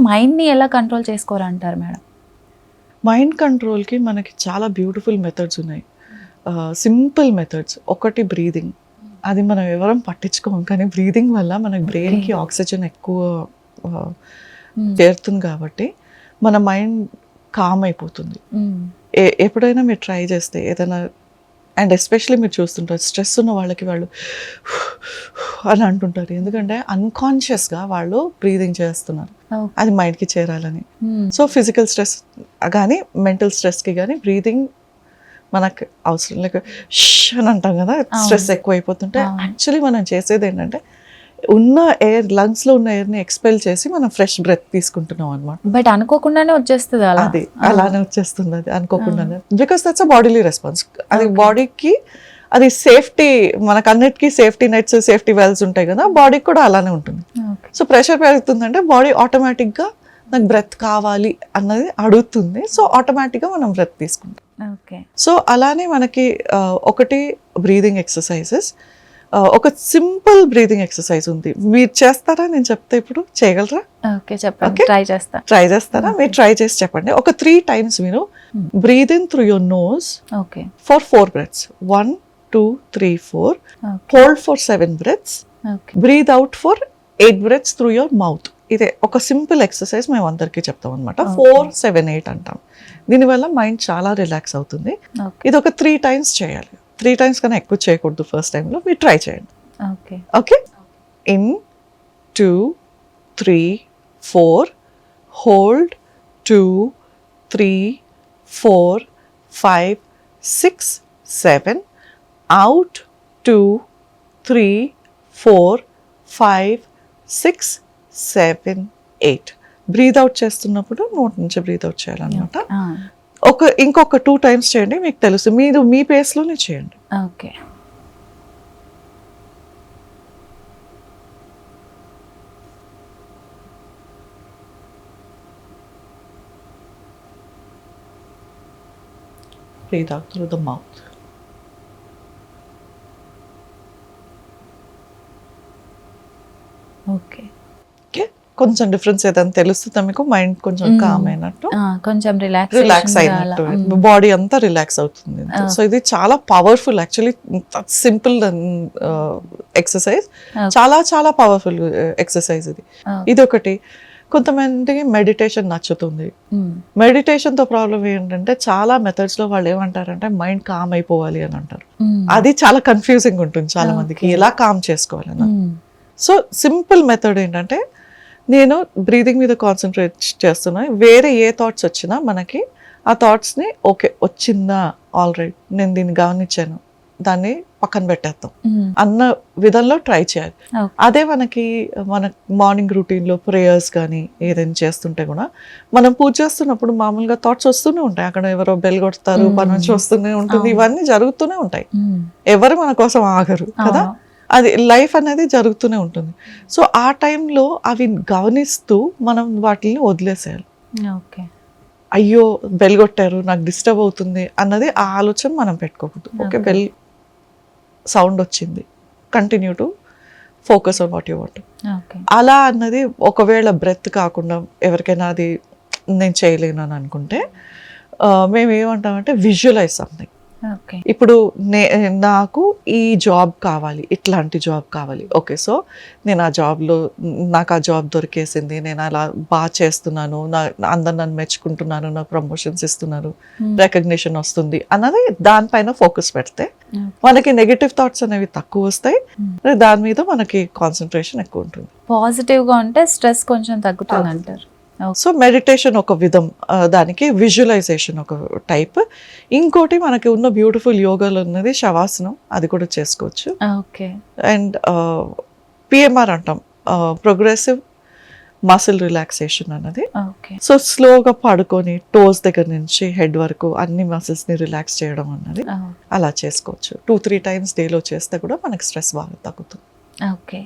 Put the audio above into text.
మైండ్ని ఎలా control చేసుకోరంటారు madam? Mind కంట్రోల్కి మనకి చాలా బ్యూటిఫుల్ మెథడ్స్ ఉన్నాయి, సింపుల్ మెథడ్స్. ఒకటి బ్రీదింగ్, అది మనం ఎవరం పట్టించుకోం, కానీ బ్రీదింగ్ వల్ల మన బ్రెయిన్కి ఆక్సిజన్ ఎక్కువ చేరుతుంది కాబట్టి మన మైండ్ కామ్ అయిపోతుంది. ఎప్పుడైనా మీరు ట్రై చేస్తే ఏదైనా, అండ్ ఎస్పెషలీ మీరు చూస్తుంటారు స్ట్రెస్ ఉన్న వాళ్ళకి వాళ్ళు అని అంటుంటారు, ఎందుకంటే అన్కాన్షియస్గా వాళ్ళు బ్రీదింగ్ చేస్తున్నారు, అది మైండ్కి చేరాలని. సో ఫిజికల్ స్ట్రెస్ కానీ మెంటల్ స్ట్రెస్కి కానీ బ్రీదింగ్ మనకు అవసరం. లైక్ అని అంటాం కదా, స్ట్రెస్ ఎక్కువ అయిపోతుంటే యాక్చువల్లీ మనం చేసేది ఏంటంటే ఉన్న ఎయిర్, లంగ్స్లో ఉన్న ఎయిర్ని ఎక్స్పెల్ చేసి మనం ఫ్రెష్ బ్రెత్ తీసుకుంటున్నాం అనమాట. బట్ అనుకోకుండానే వచ్చేస్తుంది, అది అలానే వచ్చేస్తుంది, అది అనుకోకుండానే, because that's a bodily response. అది బాడీకి, అది సేఫ్టీ, మనకు అన్నిటికీ సేఫ్టీ నెట్స్, సేఫ్టీ వెల్స్ ఉంటాయి కదా, బాడీకి కూడా అలానే ఉంటుంది. సో ప్రెషర్ పెరుగుతుందంటే బాడీ ఆటోమేటిక్గా నాకు బ్రెత్ కావాలి అన్నది అడుగుతుంది, సో ఆటోమేటిక్గా మనం బ్రెత్ తీసుకుంటాం. సో అలానే మనకి ఒకటి బ్రీదింగ్ ఎక్సర్సైజెస్, ఒక సింపుల్ బ్రీదింగ్ ఎక్సర్సైజ్ ఉంది, మీరు చేస్తారా? నేను చెప్తే ఇప్పుడు చేయగలరా? ట్రై చేస్తారా? మీరు ట్రై చేసి చెప్పండి. ఒక 3 times మీరు breathe in through your nose for 4 breaths, 1 2 3 4, hold for 7 breaths, breathe out for 8 breaths through your mouth. ఇదే ఒక సింపుల్ ఎక్సర్సైజ్ మేము అందరికీ చెప్తాం అనమాట. 4 7 8 అంటాం. దీనివల్ల మైండ్ చాలా రిలాక్స్ అవుతుంది. ఇది ఒక 3 times చేయాలి. 3 times కన్నా ఎక్కువ చేయకూడదు ఫస్ట్ టైంలో. మీరు ట్రై చేయండి. Okay, in 2 3 4, hold 2 3 4 5 6 7, out 2 3 4 5 6 7 8. Breathe out చేస్తున్నప్పుడు నోట్ నుంచి బ్రీద్ అవుట్ చేయాలన్నమాట. ఇంకొక 2 times చేయండి, మీకు తెలుసు. మీరు మీ పేస్లోనే చేయండి. Okay. Breathe out through the mouth. Okay. కొంచెం డిఫరెన్స్ ఏదైనా తెలుస్తుందా మీకు? మైండ్ కొంచెం కామ్ అయినట్టు, కొంచెం రిలాక్స్ అయినట్టు, బాడీ అంతా రిలాక్స్ అవుతుంది. సో ఇది చాలా పవర్ఫుల్, యాక్చువల్లీ సింపుల్ ఎక్సర్సైజ్, చాలా చాలా పవర్ఫుల్ ఎక్సర్సైజ్ ఇది. ఇదొకటి. కొంతమందికి మెడిటేషన్ నచ్చుతుంది. మెడిటేషన్తో ప్రాబ్లం ఏంటంటే చాలా మెథడ్స్లో వాళ్ళు ఏమంటారంటే మైండ్ కామ్ అయిపోవాలి అని అంటారు. అది చాలా కన్ఫ్యూజింగ్ ఉంటుంది చాలా మందికి, ఎలా కామ్ చేసుకోవాలని. సో సింపుల్ మెథడ్ ఏంటంటే, నేను బ్రీదింగ్ మీద కాన్సన్ట్రేట్ చేస్తున్నా, వేరే ఏ థాట్స్ వచ్చినా మనకి ఆ థాట్స్ని ఓకే వచ్చిందా, ఆల్ రైట్, నేను దీన్ని గమనించాను, దాన్ని పక్కన పెట్టేస్తాం అన్న విధంలో ట్రై చేయాలి. అదే మనకి మన మార్నింగ్ రొటీన్లో ప్రేయర్స్ కానీ ఏదైనా చేస్తుంటే కూడా, మనం పూజ చేస్తున్నప్పుడు మామూలుగా థాట్స్ వస్తూనే ఉంటాయి. అక్కడ ఎవరో బెల్ కొడతారు, పని నుంచి వస్తూనే ఉంటుంది, ఇవన్నీ జరుగుతూనే ఉంటాయి. ఎవరు మన కోసం ఆగరు కదా, అది లైఫ్ అనేది జరుగుతూనే ఉంటుంది. సో ఆ టైంలో అవి గమనిస్తూ మనం వాటిని వదిలేసేయాలి. అయ్యో బెల్ కొట్టారు, నాకు డిస్టర్బ్ అవుతుంది అన్నది ఆ ఆలోచన మనం పెట్టుకోకూడదు. ఓకే, బెల్ సౌండ్ వచ్చింది, continue to focus on what you want. అలా అన్నది ఒకవేళ బ్రెత్ కాకుండా ఎవరికైనా అది నేను చేయలేను అని అనుకుంటే, మేము ఏమంటామంటే విజువలైజ్ సంథింగ్. ఇప్పుడు నాకు ఈ జాబ్ కావాలి, ఇట్లాంటి జాబ్ కావాలి. ఓకే, సో నేను ఆ జాబ్లో, నాకు ఆ జాబ్ దొరికేసింది, నేను అలా బాగా చేస్తున్నాను, అందరు నన్ను మెచ్చుకుంటున్నారు, నాకు ప్రమోషన్స్ ఇస్తున్నారు, రికగ్నిషన్ వస్తుంది అన్నది దానిపైన ఫోకస్ పెడితే మనకి నెగటివ్ థాట్స్ అనేవి తక్కువ వస్తాయి, దాని మీద మనకి కాన్సన్ట్రేషన్ ఎక్కువ ఉంటుంది. పాజిటివ్గా ఉంటే స్ట్రెస్ కొంచెం తగ్గుతుంది అంటారు. సో మెడిటేషన్ ఒక విధం, దానికి విజువలైజేషన్ ఒక టైప్. ఇంకోటి మనకి ఉన్న బ్యూటిఫుల్ యోగాలో ఉన్నది శవాసనం, అది కూడా చేసుకోవచ్చు. అండ్ పిఎంఆర్ అంటాం, ప్రోగ్రెసివ్ మసిల్ రిలాక్సేషన్ అన్నది. సో స్లోగా పడుకొని టోస్ దగ్గర నుంచి హెడ్ వరకు అన్ని మసిల్స్ని రిలాక్స్ చేయడం అన్నది అలా చేసుకోవచ్చు. 2-3 times డేలో చేస్తే కూడా మనకి స్ట్రెస్ బాగా తగ్గుతుంది. ఓకే.